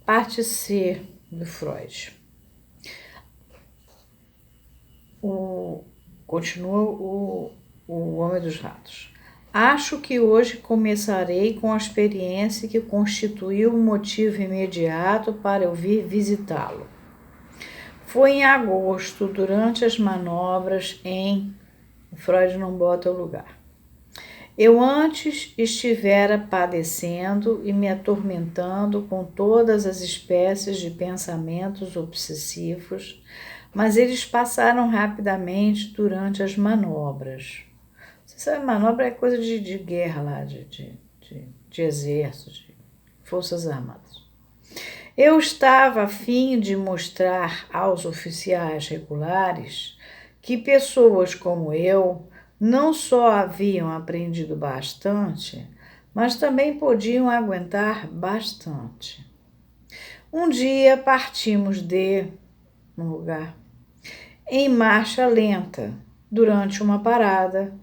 Parte C do Freud. Continua o Homem dos Ratos. Acho que hoje começarei com a experiência que constituiu um motivo imediato para eu vir visitá-lo. Foi em agosto, durante as manobras em... Freud não bota o lugar. Eu antes estivera padecendo e me atormentando com todas as espécies de pensamentos obsessivos, mas eles passaram rapidamente durante as manobras. Você sabe, manobra é coisa de guerra lá, de exército, de forças armadas. Eu estava a fim de mostrar aos oficiais regulares que pessoas como eu não só haviam aprendido bastante, mas também podiam aguentar bastante. Um dia partimos de um lugar em marcha lenta. Durante uma parada,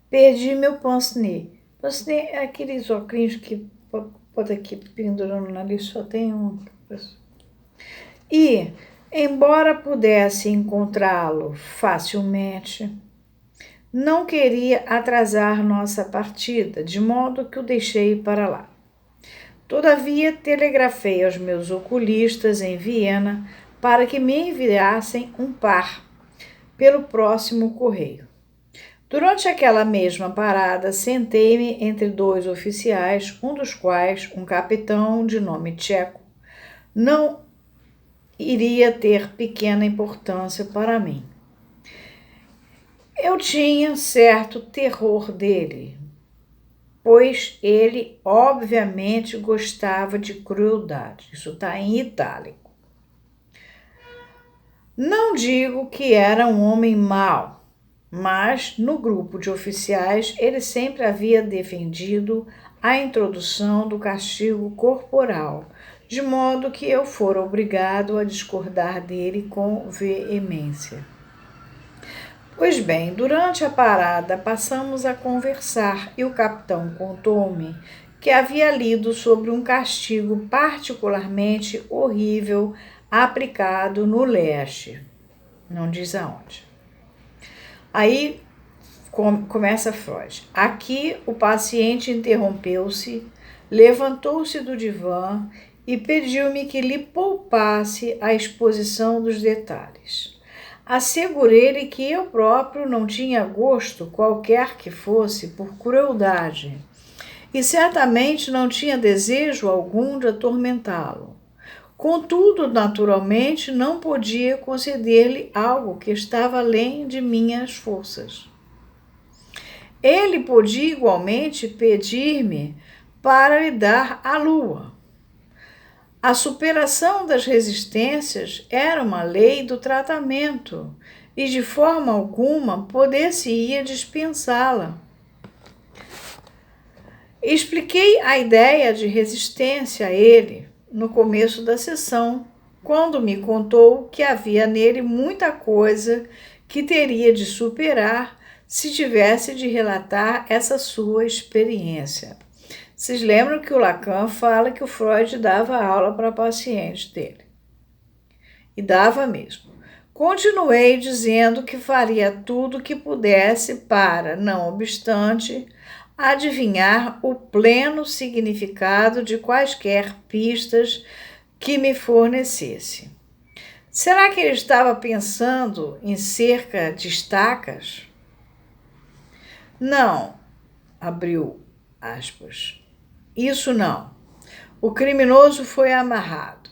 perdi meu pince-nez. Pince-nez é aqueles óculos que bota aqui pendurando no nariz, só tem um. E, embora pudesse encontrá-lo facilmente, não queria atrasar nossa partida, de modo que o deixei para lá. Todavia, telegrafei aos meus oculistas em Viena para que me enviassem um par pelo próximo correio. Durante aquela mesma parada, sentei-me entre dois oficiais, um dos quais, um capitão de nome tcheco, não iria ter pequena importância para mim. Eu tinha certo terror dele, pois ele obviamente gostava de crueldade. Isso está em itálico. Não digo que era um homem mau, mas no grupo de oficiais ele sempre havia defendido a introdução do castigo corporal, de modo que eu fora obrigado a discordar dele com veemência. Pois bem, durante a parada passamos a conversar e o capitão contou-me que havia lido sobre um castigo particularmente horrível aplicado no leste. Não diz aonde. Aí começa Freud. Aqui o paciente interrompeu-se, levantou-se do divã e pediu-me que lhe poupasse a exposição dos detalhes. Assegurei-lhe que eu próprio não tinha gosto, qualquer que fosse, por crueldade, e certamente não tinha desejo algum de atormentá-lo. Contudo, naturalmente, não podia conceder-lhe algo que estava além de minhas forças. Ele podia igualmente pedir-me para lhe dar a lua. A superação das resistências era uma lei do tratamento e de forma alguma poder-se-ia dispensá-la. Expliquei a ideia de resistência a ele no começo da sessão, quando me contou que havia nele muita coisa que teria de superar se tivesse de relatar essa sua experiência. Vocês lembram que o Lacan fala que o Freud dava aula para pacientes dele. E dava mesmo. Continuei dizendo que faria tudo o que pudesse para, não obstante, adivinhar o pleno significado de quaisquer pistas que me fornecesse. Será que ele estava pensando em cerca de estacas? Não, abriu aspas. Isso não. O criminoso foi amarrado.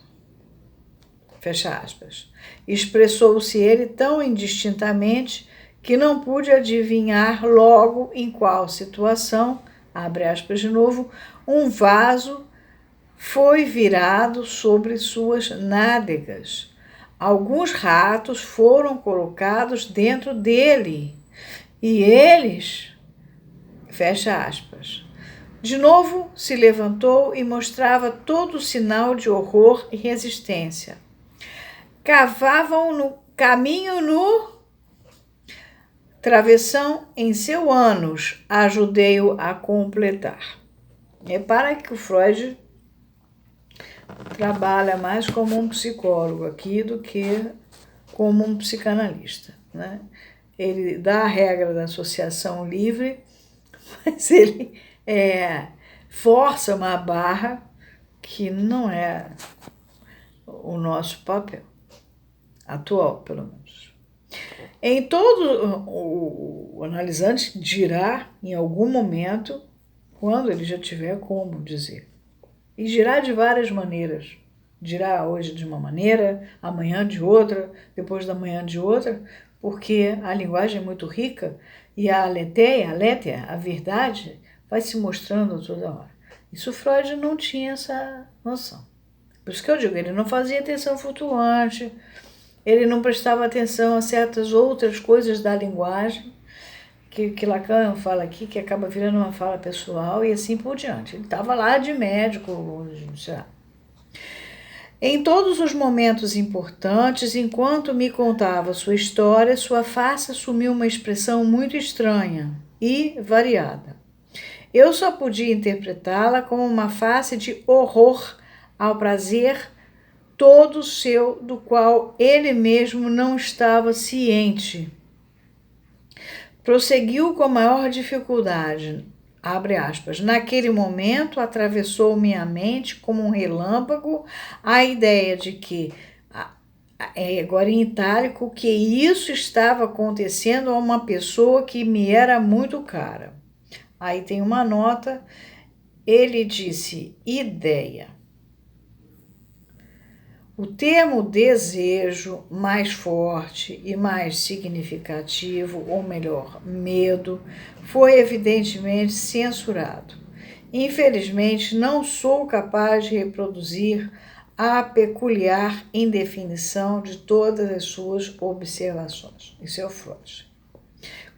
Fecha aspas. Expressou-se ele tão indistintamente que não pude adivinhar logo em qual situação, abre aspas de novo, um vaso foi virado sobre suas nádegas. Alguns ratos foram colocados dentro dele e eles, fecha aspas. De novo se levantou e mostrava todo o sinal de horror e resistência. Cavavam no caminho no travessão em seu ânus, ajudei-o a completar. Repara que o Freud trabalha mais como um psicólogo aqui do que como um psicanalista, né? Ele dá a regra da associação livre, mas ele força uma barra que não é o nosso papel, atual, pelo menos. Em todo, o analisante dirá, em algum momento, quando ele já tiver como dizer. E dirá de várias maneiras. Dirá hoje de uma maneira, amanhã de outra, depois da manhã de outra, porque a linguagem é muito rica e a aletheia, a verdade, vai se mostrando toda hora. Isso Freud não tinha essa noção. Por isso que eu digo, ele não fazia atenção flutuante, ele não prestava atenção a certas outras coisas da linguagem, que Lacan fala aqui, que acaba virando uma fala pessoal e assim por diante. Ele estava lá de médico, sei lá. Em todos os momentos importantes, enquanto me contava sua história, sua face assumiu uma expressão muito estranha e variada. Eu só podia interpretá-la como uma face de horror ao prazer todo seu, do qual ele mesmo não estava ciente. Prosseguiu com maior dificuldade, abre aspas, naquele momento atravessou minha mente como um relâmpago a ideia de que, agora em itálico, que isso estava acontecendo a uma pessoa que me era muito cara. Aí tem uma nota, ele disse ideia. O termo desejo mais forte e mais significativo, ou melhor, medo, foi evidentemente censurado. Infelizmente, não sou capaz de reproduzir a peculiar indefinição de todas as suas observações. Isso é o Freud.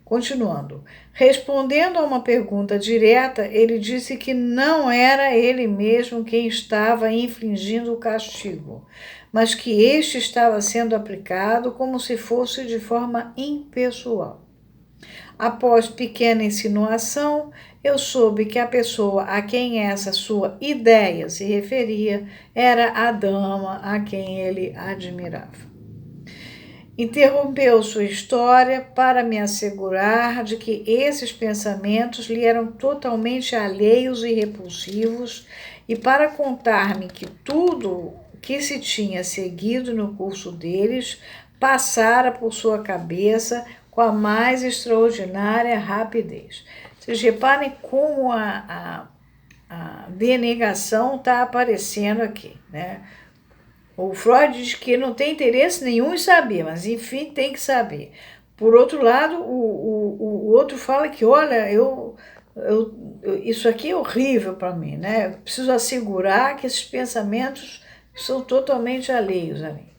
Continuando, respondendo a uma pergunta direta, ele disse que não era ele mesmo quem estava infligindo o castigo, mas que este estava sendo aplicado como se fosse de forma impessoal. Após pequena insinuação, eu soube que a pessoa a quem essa sua ideia se referia era a dama a quem ele admirava. Interrompeu sua história para me assegurar de que esses pensamentos lhe eram totalmente alheios e repulsivos e para contar-me que tudo que se tinha seguido no curso deles passara por sua cabeça com a mais extraordinária rapidez. Vocês reparem como a denegação está aparecendo aqui, né? O Freud diz que não tem interesse nenhum em saber, mas enfim, tem que saber. Por outro lado, o outro fala que, olha, isso aqui é horrível para mim, né? Eu preciso assegurar que esses pensamentos são totalmente alheios a mim.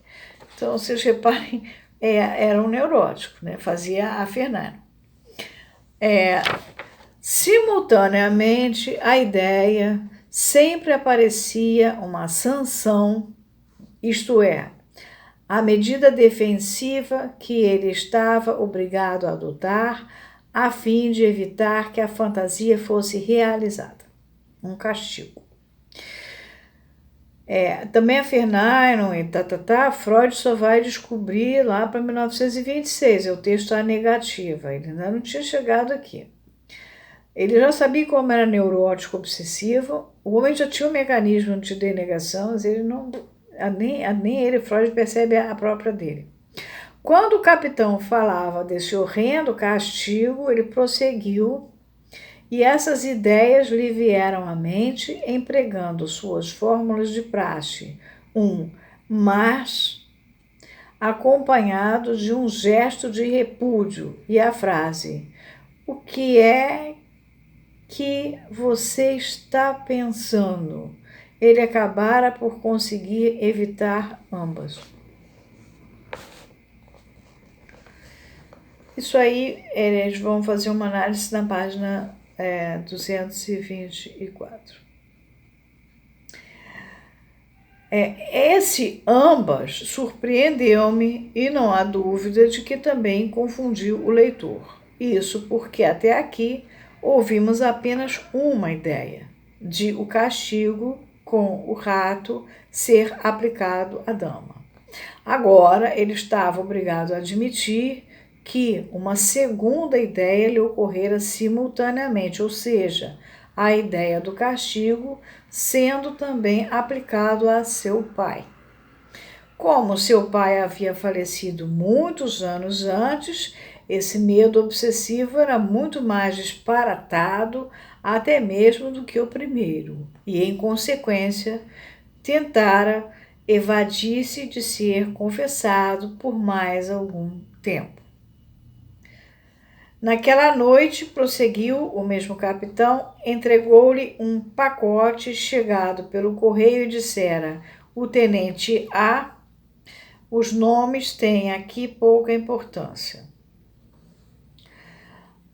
Então, vocês reparem, era um neurótico, né? Fazia a Fernanda. Simultaneamente, a ideia sempre aparecia uma sanção, isto é, a medida defensiva que ele estava obrigado a adotar a fim de evitar que a fantasia fosse realizada. Um castigo. Também a Fernand e Freud só vai descobrir lá para 1926, o texto A Negativa, ele ainda não tinha chegado aqui. Ele já sabia como era neurótico obsessivo, o homem já tinha um mecanismo de denegação, mas ele não... Nem ele, Freud, percebe a própria dele. Quando o capitão falava desse horrendo castigo, ele prosseguiu e essas ideias lhe vieram à mente empregando suas fórmulas de praxe. Mas, acompanhado de um gesto de repúdio e a frase: o que é que você está pensando? Ele acabara por conseguir evitar ambas. Isso aí, eles vão fazer uma análise na página 224. Esse ambas surpreendeu-me e não há dúvida de que também confundiu o leitor. Isso porque até aqui ouvimos apenas uma ideia de o castigo com o rato ser aplicado à dama. Agora ele estava obrigado a admitir que uma segunda ideia lhe ocorrera simultaneamente, ou seja, a ideia do castigo sendo também aplicado a seu pai. Como seu pai havia falecido muitos anos antes, esse medo obsessivo era muito mais disparatado até mesmo do que o primeiro, e, em consequência, tentara evadir-se de ser confessado por mais algum tempo. Naquela noite, prosseguiu o mesmo capitão, entregou-lhe um pacote chegado pelo correio e dissera: o tenente A. Os nomes têm aqui pouca importância.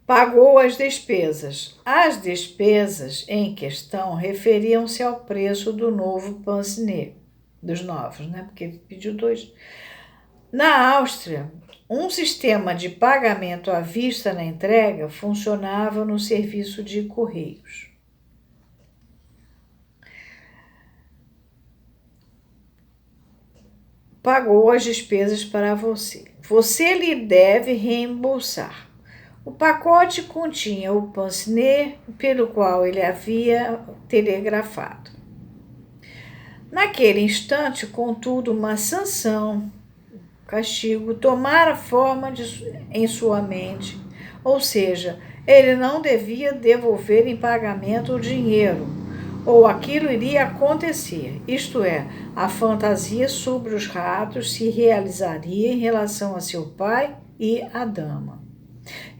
Pagou as despesas. As despesas em questão referiam-se ao preço do novo pince-nez, dos novos, né? Porque ele pediu 2. Na Áustria, um sistema de pagamento à vista na entrega funcionava no serviço de correios. Pagou as despesas para você. Você lhe deve reembolsar. O pacote continha o pince-nez pelo qual ele havia telegrafado. Naquele instante, contudo, uma sanção, castigo, tomara forma em sua mente, ou seja, ele não devia devolver em pagamento o dinheiro, ou aquilo iria acontecer, isto é, a fantasia sobre os ratos se realizaria em relação a seu pai e a dama.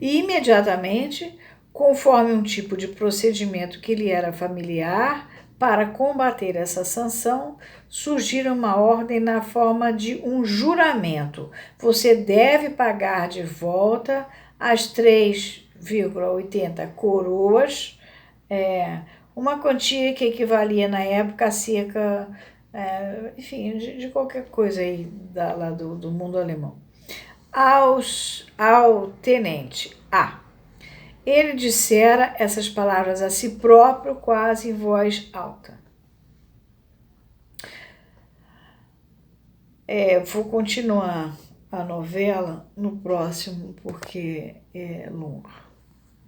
E imediatamente, conforme um tipo de procedimento que lhe era familiar, para combater essa sanção, surgira uma ordem na forma de um juramento. Você deve pagar de volta as 3,80 coroas, uma quantia que equivalia na época a cerca, enfim, de qualquer coisa aí lá do mundo alemão, ao tenente A. Ele dissera essas palavras a si próprio, quase em voz alta. Vou continuar a novela no próximo, porque é longo.